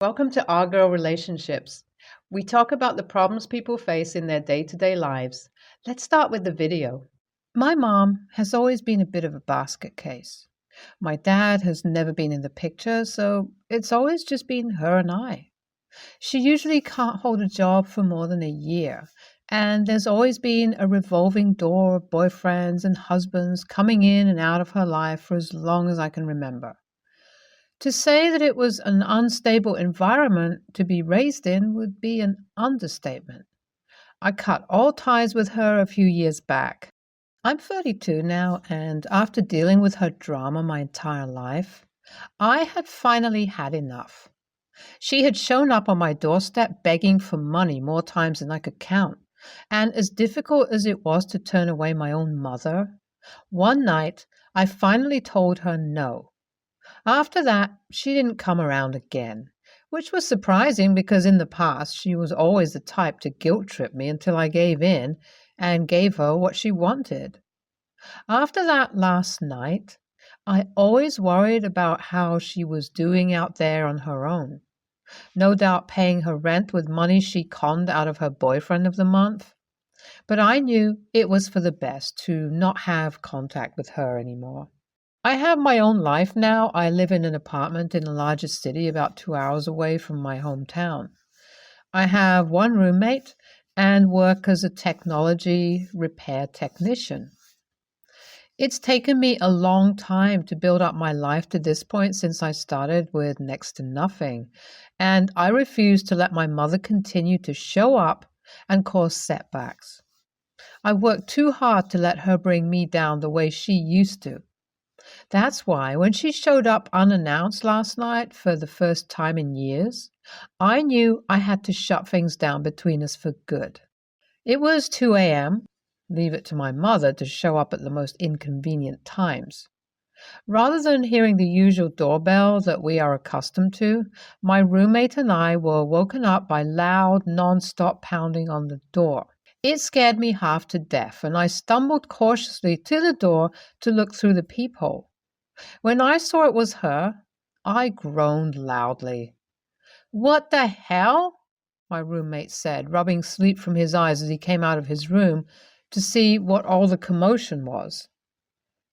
Welcome to Our Girl Relationships. We talk about the problems people face in their day-to-day lives. Let's start with the video. My mom has always been a bit of a basket case. My dad has never been in the picture, so it's always just been her and I. She usually can't hold a job for more than a year, and there's always been a revolving door of boyfriends and husbands coming in and out of her life for as long as I can remember. To say that it was an unstable environment to be raised in would be an understatement. I cut all ties with her a few years back. I'm 32 now, and after dealing with her drama my entire life, I had finally had enough. She had shown up on my doorstep begging for money more times than I could count, and as difficult as it was to turn away my own mother, one night I finally told her no. After that, she didn't come around again, which was surprising because in the past she was always the type to guilt trip me until I gave in and gave her what she wanted. After that last night, I always worried about how she was doing out there on her own. No doubt paying her rent with money she conned out of her boyfriend of the month. But I knew it was for the best to not have contact with her anymore. I have my own life now. I live in an apartment in a larger city about 2 hours away from my hometown. I have one roommate and work as a technology repair technician. It's taken me a long time to build up my life to this point since I started with next to nothing, and I refuse to let my mother continue to show up and cause setbacks. I worked too hard to let her bring me down the way she used to. That's why when she showed up unannounced last night for the first time in years, I knew I had to shut things down between us for good. It was 2 a.m. Leave it to my mother to show up at the most inconvenient times. Rather than hearing the usual doorbell that we are accustomed to, my roommate and I were woken up by loud, non-stop pounding on the door. It scared me half to death, and I stumbled cautiously to the door to look through the peephole. When I saw it was her, I groaned loudly. "What the hell?" my roommate said, rubbing sleep from his eyes as he came out of his room to see what all the commotion was.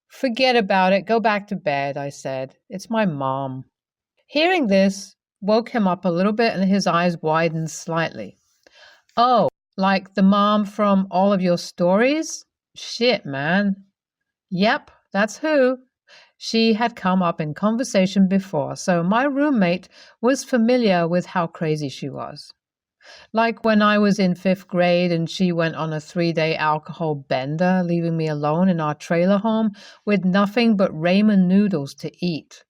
"Forget about it. Go back to bed," I said. "It's my mom." Hearing this woke him up a little bit, and his eyes widened slightly. "Oh, like the mom from all of your stories? Shit, man." "Yep, that's who." She had come up in conversation before, so my roommate was familiar with how crazy she was. Like when I was in 5th grade and she went on a 3-day alcohol bender, leaving me alone in our trailer home with nothing but ramen noodles to eat.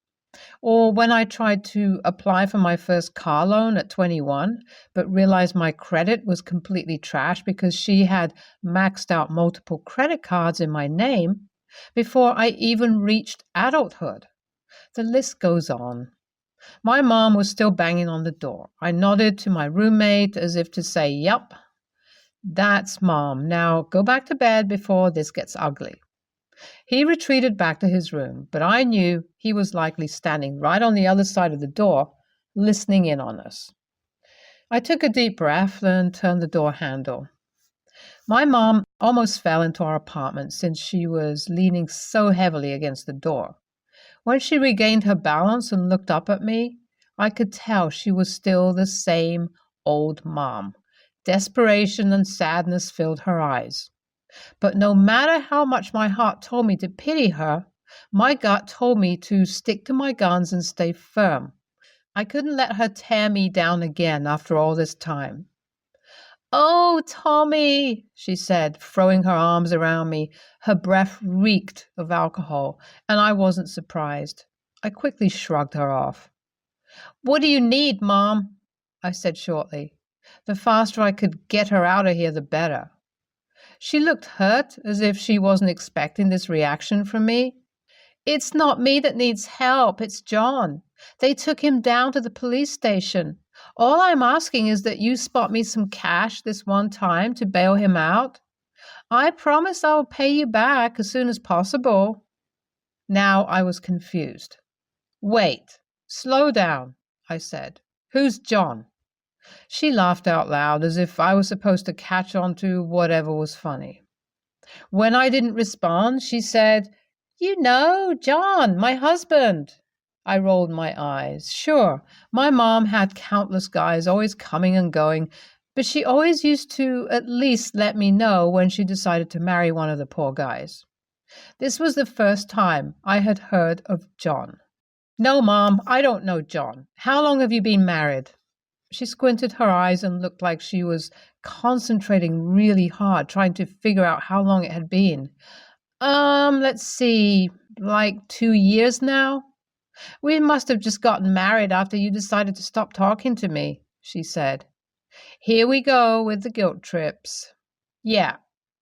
Or when I tried to apply for my first car loan at 21, but realized my credit was completely trashed because she had maxed out multiple credit cards in my name before I even reached adulthood. The list goes on. My mom was still banging on the door. I nodded to my roommate as if to say, "Yup, that's mom. Now go back to bed before this gets ugly." He retreated back to his room, but I knew he was likely standing right on the other side of the door, listening in on us. I took a deep breath and turned the door handle. My mom almost fell into our apartment since she was leaning so heavily against the door. When she regained her balance and looked up at me, I could tell she was still the same old mom. Desperation and sadness filled her eyes. But no matter how much my heart told me to pity her, my gut told me to stick to my guns and stay firm. I couldn't let her tear me down again after all this time. "Oh, Tommy," she said, throwing her arms around me. Her breath reeked of alcohol, and I wasn't surprised. I quickly shrugged her off. "What do you need, Mom?" I said shortly. The faster I could get her out of here, the better. She looked hurt, as if she wasn't expecting this reaction from me. "It's not me that needs help, it's John. They took him down to the police station. All I'm asking is that you spot me some cash this one time to bail him out. I promise I'll pay you back as soon as possible." Now I was confused. "Wait, slow down," I said. Who's John? She laughed out loud as if I was supposed to catch on to whatever was funny. When I didn't respond, she said, "You know, John, my husband." I rolled my eyes. Sure, my mom had countless guys always coming and going, but she always used to at least let me know when she decided to marry one of the poor guys. This was the first time I had heard of John. "No, Mom, I don't know John. How long have you been married?" She squinted her eyes and looked like she was concentrating really hard, trying to figure out how long it had been. Let's see, like 2 years now? We must have just gotten married after you decided to stop talking to me, she said. Here we go with the guilt trips. Yeah,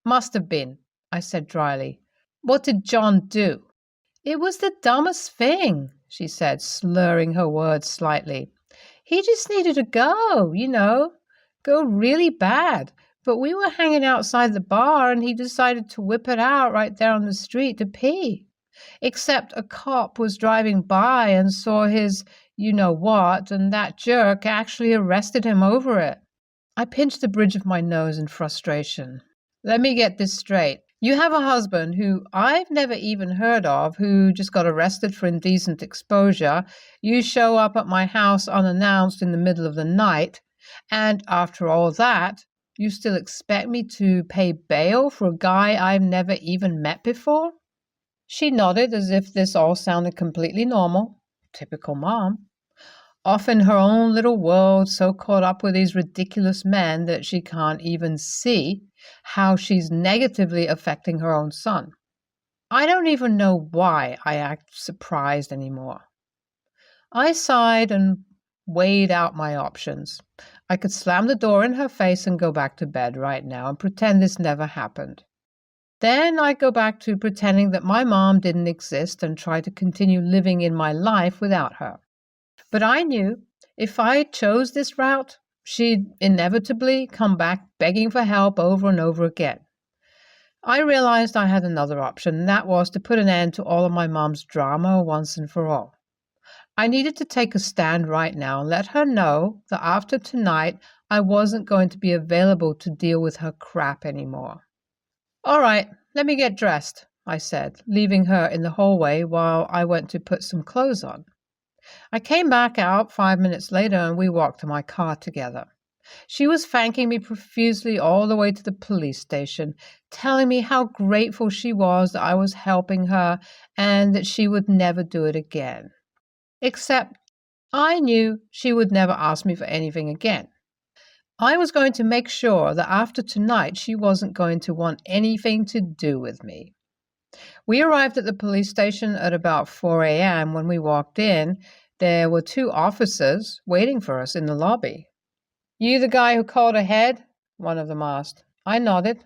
must have been, I said dryly. What did John do? It was the dumbest thing, she said, slurring her words slightly. He just needed to go really bad. But we were hanging outside the bar and he decided to whip it out right there on the street to pee. Except a cop was driving by and saw his you-know-what, and that jerk actually arrested him over it. I pinched the bridge of my nose in frustration. Let me get this straight. You have a husband who I've never even heard of, who just got arrested for indecent exposure. You show up at my house unannounced in the middle of the night, and after all that, you still expect me to pay bail for a guy I've never even met before? She nodded as if this all sounded completely normal. Typical mom. Off in her own little world, so caught up with these ridiculous men that she can't even see how she's negatively affecting her own son. I don't even know why I act surprised anymore. I sighed and weighed out my options. I could slam the door in her face and go back to bed right now and pretend this never happened. Then I'd go back to pretending that my mom didn't exist and try to continue living in my life without her. But I knew if I chose this route, she'd inevitably come back begging for help over and over again. I realized I had another option, and that was to put an end to all of my mom's drama once and for all. I needed to take a stand right now and let her know that after tonight, I wasn't going to be available to deal with her crap anymore. All right, let me get dressed, I said, leaving her in the hallway while I went to put some clothes on. I came back out 5 minutes later and we walked to my car together. She was thanking me profusely all the way to the police station, telling me how grateful she was that I was helping her and that she would never do it again. Except I knew she would never ask me for anything again. I was going to make sure that after tonight she wasn't going to want anything to do with me. We arrived at the police station at about 4 a.m. When we walked in, there were 2 officers waiting for us in the lobby. You the guy who called ahead? One of them asked. I nodded.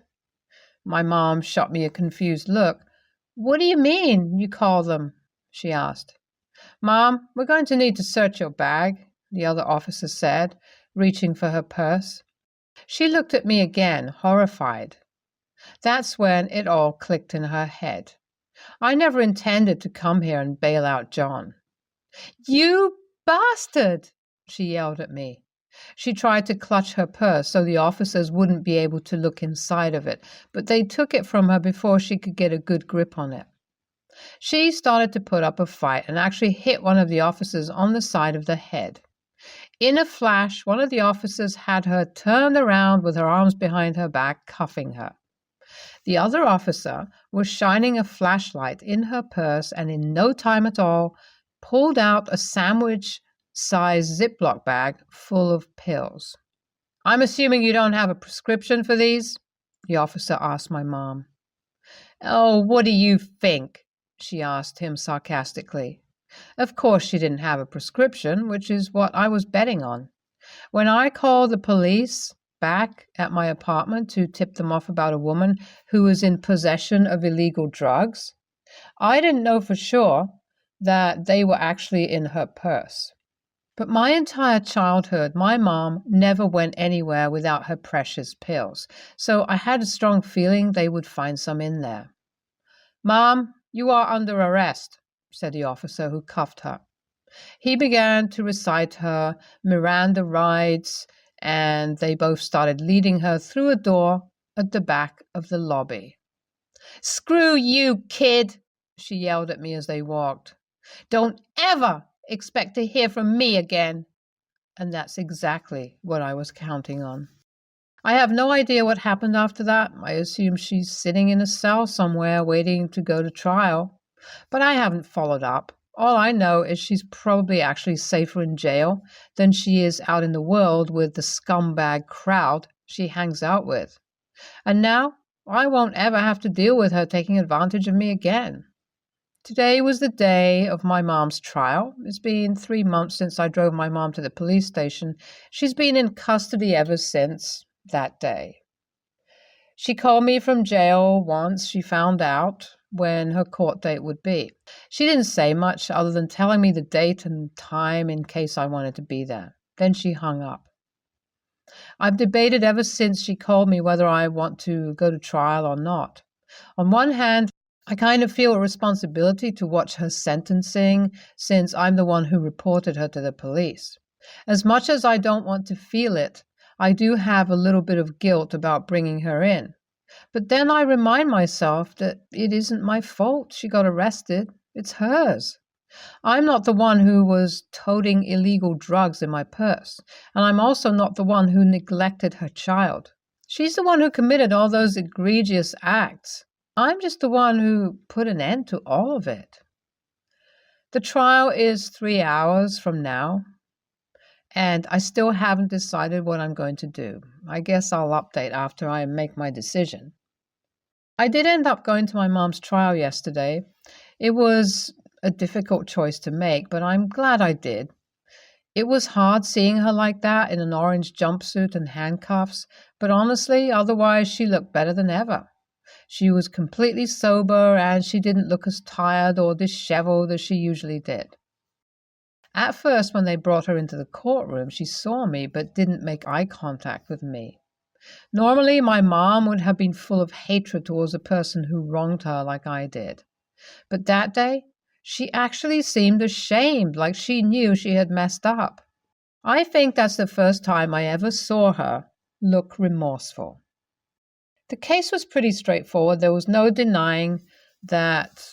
My mom shot me a confused look. What do you mean, you call them? She asked. Mom, we're going to need to search your bag, the other officer said, reaching for her purse. She looked at me again, horrified. That's when it all clicked in her head. I never intended to come here and bail out John. You bastard! She yelled at me. She tried to clutch her purse so the officers wouldn't be able to look inside of it, but they took it from her before she could get a good grip on it. She started to put up a fight and actually hit one of the officers on the side of the head. In a flash, one of the officers had her turned around with her arms behind her back, cuffing her. The other officer was shining a flashlight in her purse and in no time at all pulled out a sandwich-sized Ziploc bag full of pills. I'm assuming you don't have a prescription for these? The officer asked my mom. Oh, what do you think? She asked him sarcastically. Of course she didn't have a prescription, which is what I was betting on. When I called the police back at my apartment to tip them off about a woman who was in possession of illegal drugs, I didn't know for sure that they were actually in her purse. But my entire childhood, my mom never went anywhere without her precious pills, so I had a strong feeling they would find some in there. Mom, you are under arrest, said the officer who cuffed her. He began to recite her Miranda rights, and they both started leading her through a door at the back of the lobby. "Screw you, kid," she yelled at me as they walked. "Don't ever expect to hear from me again." And that's exactly what I was counting on. I have no idea what happened after that. I assume she's sitting in a cell somewhere waiting to go to trial. But I haven't followed up. All I know is she's probably actually safer in jail than she is out in the world with the scumbag crowd she hangs out with. And now I won't ever have to deal with her taking advantage of me again. Today was the day of my mom's trial. It's been 3 months since I drove my mom to the police station. She's been in custody ever since that day. She called me from jail once she found out when her court date would be. She didn't say much other than telling me the date and time in case I wanted to be there. Then she hung up. I've debated ever since she called me whether I want to go to trial or not. On one hand, I kind of feel a responsibility to watch her sentencing since I'm the one who reported her to the police. As much as I don't want to feel it, I do have a little bit of guilt about bringing her in. But then I remind myself that it isn't my fault she got arrested. It's hers. I'm not the one who was toting illegal drugs in my purse, and I'm also not the one who neglected her child. She's the one who committed all those egregious acts. I'm just the one who put an end to all of it. The trial is 3 hours from now, and I still haven't decided what I'm going to do. I guess I'll update after I make my decision. I did end up going to my mom's trial yesterday. It was a difficult choice to make, but I'm glad I did. It was hard seeing her like that in an orange jumpsuit and handcuffs, but honestly, otherwise she looked better than ever. She was completely sober, and she didn't look as tired or disheveled as she usually did. At first, when they brought her into the courtroom, she saw me but didn't make eye contact with me. Normally, my mom would have been full of hatred towards a person who wronged her like I did. But that day, she actually seemed ashamed, like she knew she had messed up. I think that's the first time I ever saw her look remorseful. The case was pretty straightforward. There was no denying that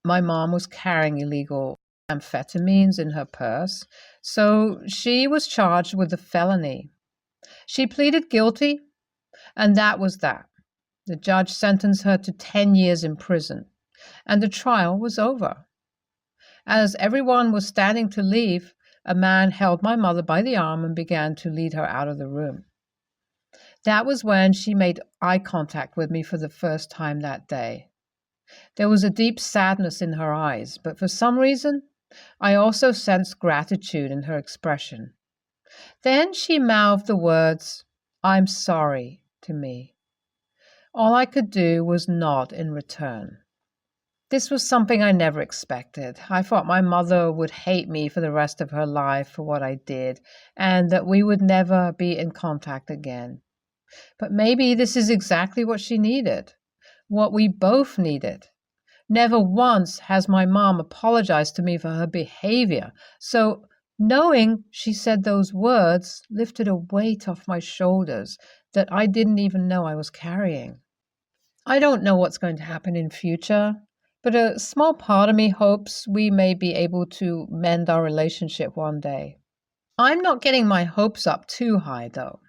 my mom was carrying illegal amphetamines in her purse, so she was charged with a felony. She pleaded guilty, and that was that. The judge sentenced her to 10 years in prison, and the trial was over. As everyone was standing to leave, a man held my mother by the arm and began to lead her out of the room. That was when she made eye contact with me for the first time that day. There was a deep sadness in her eyes, but for some reason, I also sensed gratitude in her expression. Then she mouthed the words, "I'm sorry," to me. All I could do was nod in return. This was something I never expected. I thought my mother would hate me for the rest of her life for what I did, and that we would never be in contact again. But maybe this is exactly what she needed, what we both needed. Never once has my mom apologized to me for her behavior, so knowing she said those words lifted a weight off my shoulders that I didn't even know I was carrying. I don't know what's going to happen in future, but a small part of me hopes we may be able to mend our relationship one day. I'm not getting my hopes up too high, though.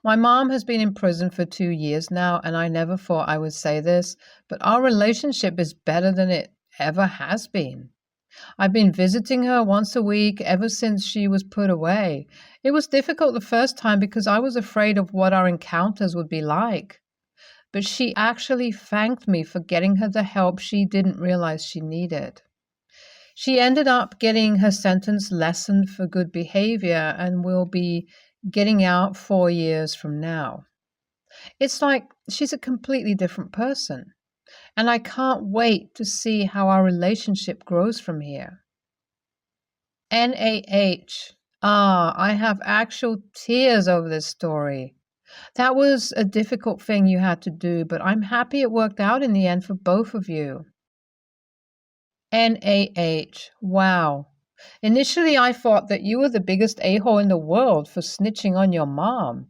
My mom has been in prison for 2 years now, and I never thought I would say this, but our relationship is better than it ever has been. I've been visiting her once a week ever since she was put away. It was difficult the first time because I was afraid of what our encounters would be like. But she actually thanked me for getting her the help she didn't realize she needed. She ended up getting her sentence lessened for good behavior and will be getting out 4 years from now. It's like she's a completely different person, and I can't wait to see how our relationship grows from here. NAH. I have actual tears over this story. That was a difficult thing you had to do, but I'm happy it worked out in the end for both of you. NAH. Wow. Initially, I thought that you were the biggest a-hole in the world for snitching on your mom.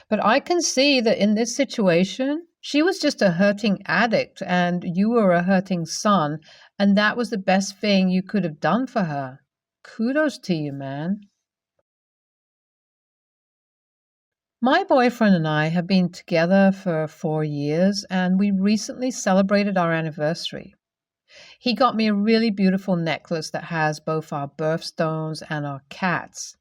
But I can see that in this situation, she was just a hurting addict and you were a hurting son, and that was the best thing you could have done for her. Kudos to you, man. My boyfriend and I have been together for 4 years, and we recently celebrated our anniversary. He got me a really beautiful necklace that has both our birthstones and our cats.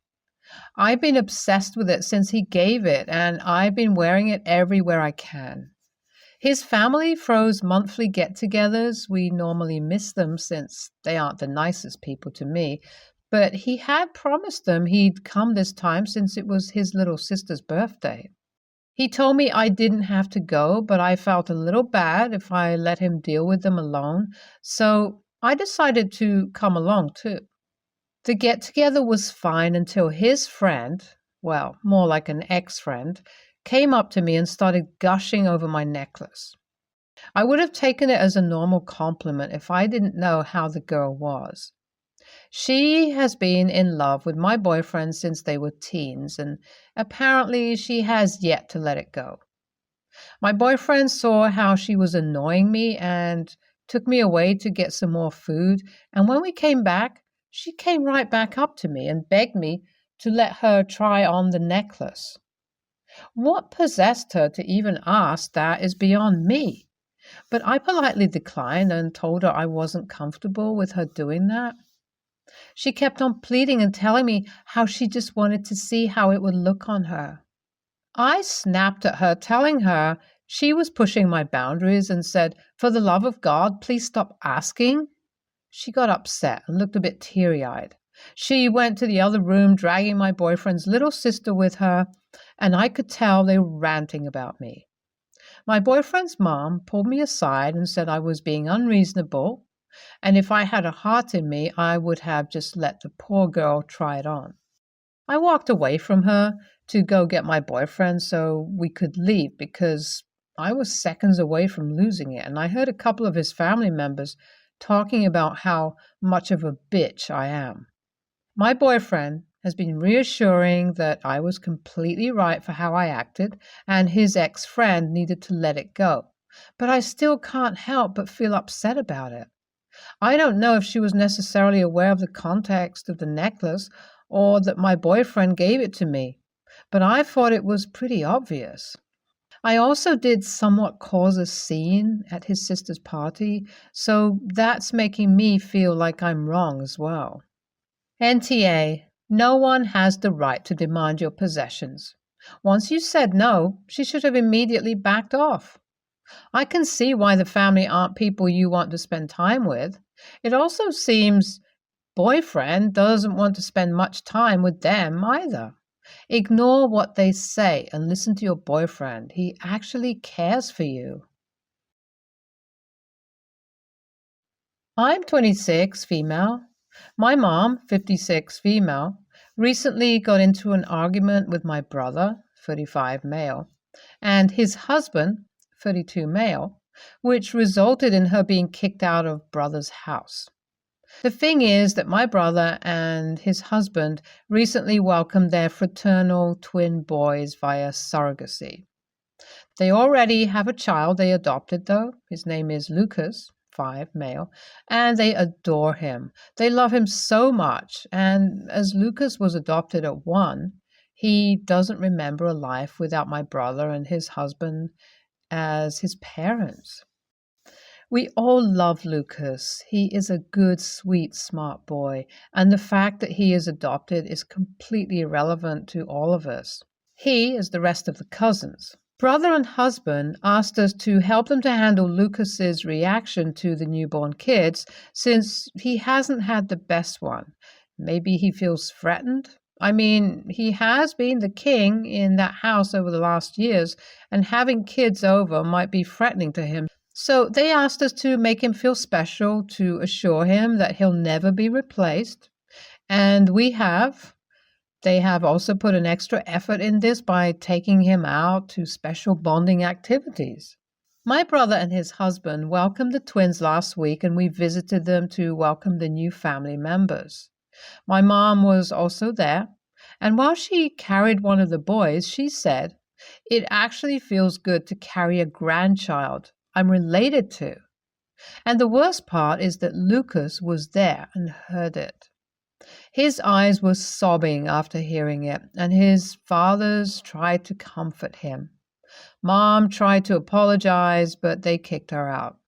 I've been obsessed with it since he gave it, and I've been wearing it everywhere I can. His family throws monthly get togethers. We normally miss them since they aren't the nicest people to me, but he had promised them he'd come this time since it was his little sister's birthday. He told me I didn't have to go, but I felt a little bad if I let him deal with them alone, so I decided to come along too. The get together was fine until his friend, well, more like an ex friend, came up to me and started gushing over my necklace. I would have taken it as a normal compliment if I didn't know how the girl was. She has been in love with my boyfriend since they were teens, and apparently she has yet to let it go. My boyfriend saw how she was annoying me and took me away to get some more food, and when we came back, she came right back up to me and begged me to let her try on the necklace. What possessed her to even ask that is beyond me, but I politely declined and told her I wasn't comfortable with her doing that. She kept on pleading and telling me how she just wanted to see how it would look on her. I snapped at her, telling her she was pushing my boundaries and said, "For the love of God, please stop asking." She got upset and looked a bit teary-eyed. She went to the other room, dragging my boyfriend's little sister with her, and I could tell they were ranting about me. My boyfriend's mom pulled me aside and said I was being unreasonable, and if I had a heart in me, I would have just let the poor girl try it on. I walked away from her to go get my boyfriend so we could leave because I was seconds away from losing it, and I heard a couple of his family members talking about how much of a bitch I am. My boyfriend has been reassuring that I was completely right for how I acted and his ex-friend needed to let it go, but I still can't help but feel upset about it. I don't know if she was necessarily aware of the context of the necklace or that my boyfriend gave it to me, but I thought it was pretty obvious. I also did somewhat cause a scene at his sister's party, so that's making me feel like I'm wrong as well. NTA, no one has the right to demand your possessions. Once you said no, she should have immediately backed off. I can see why the family aren't people you want to spend time with. It also seems boyfriend doesn't want to spend much time with them either. Ignore what they say and listen to your boyfriend. He actually cares for you. I'm 26, female. My mom, 56, female, recently got into an argument with my brother, 35, male, and his husband, 32, male, which resulted in her being kicked out of brother's house. The thing is that my brother and his husband recently welcomed their fraternal twin boys via surrogacy. They already have a child they adopted, though. His name is Lucas, 5, male, and they adore him. They love him so much, and as Lucas was adopted at 1, he doesn't remember a life without my brother and his husband as his parents. We all love Lucas. He is a good, sweet, smart boy, and the fact that he is adopted is completely irrelevant to all of us. He, as the rest of the cousins. Brother and husband asked us to help them to handle Lucas's reaction to the newborn kids since he hasn't had the best one. Maybe he feels threatened? I mean, he has been the king in that house over the last years, and having kids over might be threatening to him. So they asked us to make him feel special, to assure him that he'll never be replaced. And we have. They have also put an extra effort in this by taking him out to special bonding activities. My brother and his husband welcomed the twins last week, and we visited them to welcome the new family members. My mom was also there, and while she carried one of the boys, she said, "It actually feels good to carry a grandchild I'm related to." And the worst part is that Lucas was there and heard it. His eyes were sobbing after hearing it, and his fathers tried to comfort him. Mom tried to apologize, but they kicked her out.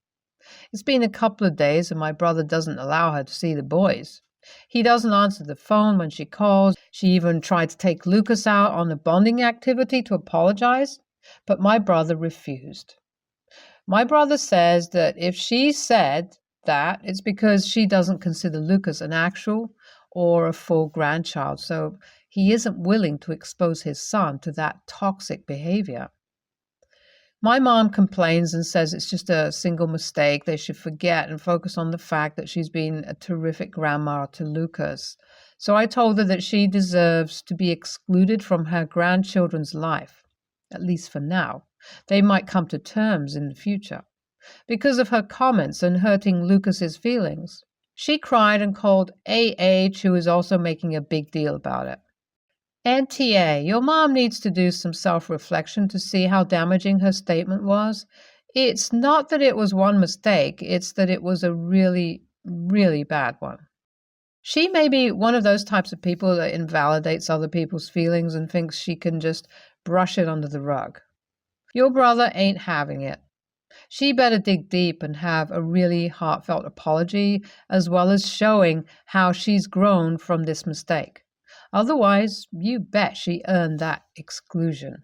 It's been a couple of days, and my brother doesn't allow her to see the boys. He doesn't answer the phone when she calls. She even tried to take Lucas out on a bonding activity to apologize, but my brother refused. My brother says that if she said that, it's because she doesn't consider Lucas an actual or a full grandchild, so he isn't willing to expose his son to that toxic behavior. My mom complains and says it's just a single mistake. They should forget and focus on the fact that she's been a terrific grandma to Lucas. So I told her that she deserves to be excluded from her grandchildren's life, at least for now. They might come to terms in the future. Because of her comments and hurting Lucas's feelings, she cried and called AH, who is also making a big deal about it. Auntie A, your mom needs to do some self-reflection to see how damaging her statement was. It's not that it was one mistake, it's that it was a really, really bad one. She may be one of those types of people that invalidates other people's feelings and thinks she can just brush it under the rug. Your brother ain't having it. She better dig deep and have a really heartfelt apology, as well as showing how she's grown from this mistake. Otherwise, you bet she earned that exclusion.